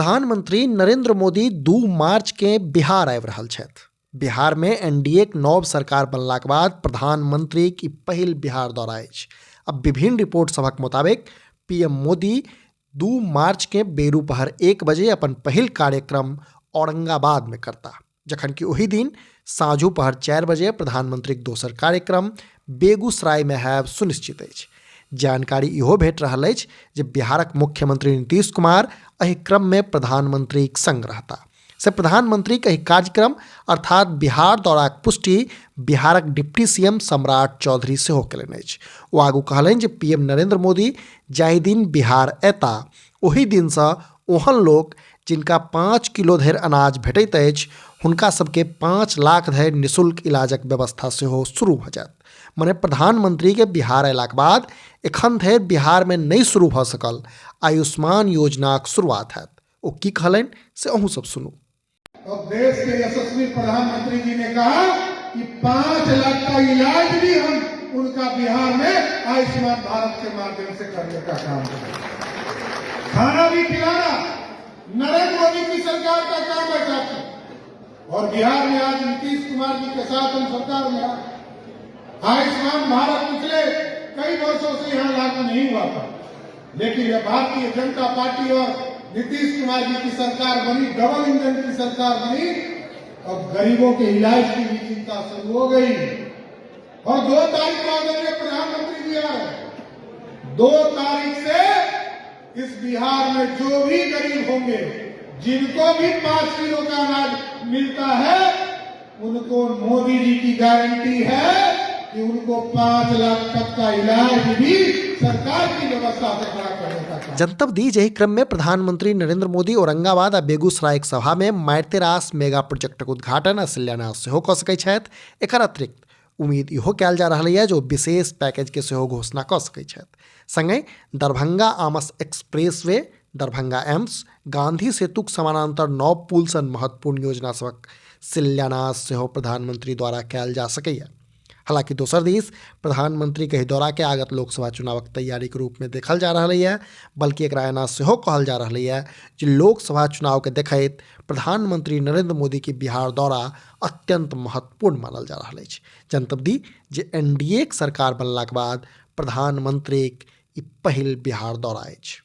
प्रधानमंत्री नरेंद्र मोदी 2 मार्च के बिहार आबि रहल छथि। बिहार में एनडीए के नव सरकार बनलाक बाद प्रधानमंत्री की पहिल बिहार दौरा अछि। अब विभिन्न रिपोर्ट सभक मुताबिक पीएम मोदी 2 मार्च के बेरू पहर 1 बजे अपन पहिल कार्यक्रम औरंगाबाद में करता, जखन कि ओहि दिन साँझू पहर 4 बजे प्रधानमंत्री के दोसर कार्यक्रम बेगूसराय में हैब सुनिश्चित अछि। जानकारी इहो भेट रहल अछि जे बिहारक मुख्यमंत्री नीतीश कुमार एहि क्रम में प्रधानमंत्री के संग रहता। से प्रधानमंत्री के एहि कार्यक्रम अर्थात बिहार दौराक पुष्टि बिहारक डिप्टी सीएम सम्राट चौधरी सेहो केलनि अछि। ओ आगू कहलनि जे पीएम नरेंद्र मोदी जाहि दिन बिहार अयता ओहि दिन से ओहन लोक जिनका 5 किलो धरि अनाज भेटैत अछि हुनका सबके 5 लाख धरि निःशुल्क इलाजक व्यवस्था सेहो शुरू भ जायत। मने प्रधानमंत्री के बिहार अयलाक बाद एखन धरि बिहार में नहीं शुरू भ सकल आयुष्मान योजनाक शुरुआत हैत। ओ की कहलनि से अहूँ सब सुनू। और देश के यशस्वी प्रधानमंत्री जी ने कहा कि 5 लाख का इलाज भी हम उनका बिहार में आयुष्मान भारत के माध्यम से करने का काम करें। खाना भी खिलाना नरेंद्र मोदी की सरकार का काम है साथियों। और बिहार में आज नीतीश कुमार जी के साथ हम सरकार में आयुष्मान भारत पिछले कई वर्षों से यहाँ लागू नहीं हुआ था, लेकिन यह भारतीय जनता पार्टी और नीतीश कुमार जी की सरकार बनी, डबल इंजन की सरकार बनी, अब गरीबों के इलाज की भी चिंता शुरू हो गई। और 2 तारीख को आदरणीय प्रधानमंत्री जी आए, 2 तारीख से इस बिहार में जो भी गरीब होंगे, जिनको भी 5 किलो का अनाज मिलता है, उनको मोदी जी की गारंटी है कि उनको 5 लाख तक का इलाज भी सरकार की व्यवस्था से खड़ा करने का काम। जनतब दी जहि क्रम में प्रधानमंत्री नरेंद्र मोदी औरंगाबाद आ बेगूसराय के सभा में मारितेरास मेगा प्रोजेक्टक उद्घाटन आ शिलान्यास सेहो कऽ सकैत छथि। एकर अतिरिक्त उम्मीद इहो कयल जा रहल है जो विशेष पैकेज के सेहो घोषणा कऽ सकैत छथि। संगे दरभंगा आमस एक्सप्रेसवे, दरभंगा एम्स, गांधी सेतुक समानांतर 9 पुल सन महत्वपूर्ण योजना सभक शिलान्यास सेहो प्रधानमंत्री द्वारा कयल जा सकैया। हालांकि दोसर दिस प्रधानमंत्री के दौरा के आगत लोकसभा चुनावक तैयारी के रूप में देखल जा रहा है, बल्कि एकरा एना सेहो कहल जा रहा है जे लोकसभा चुनाव के देखैत प्रधानमंत्री नरेंद्र मोदी की बिहार दौरा अत्यंत महत्वपूर्ण मानल जा रहा है। जनतब दी जे एनडीए के सरकार बनलाक बाद प्रधानमंत्री के पहिल बिहार दौरा अछि।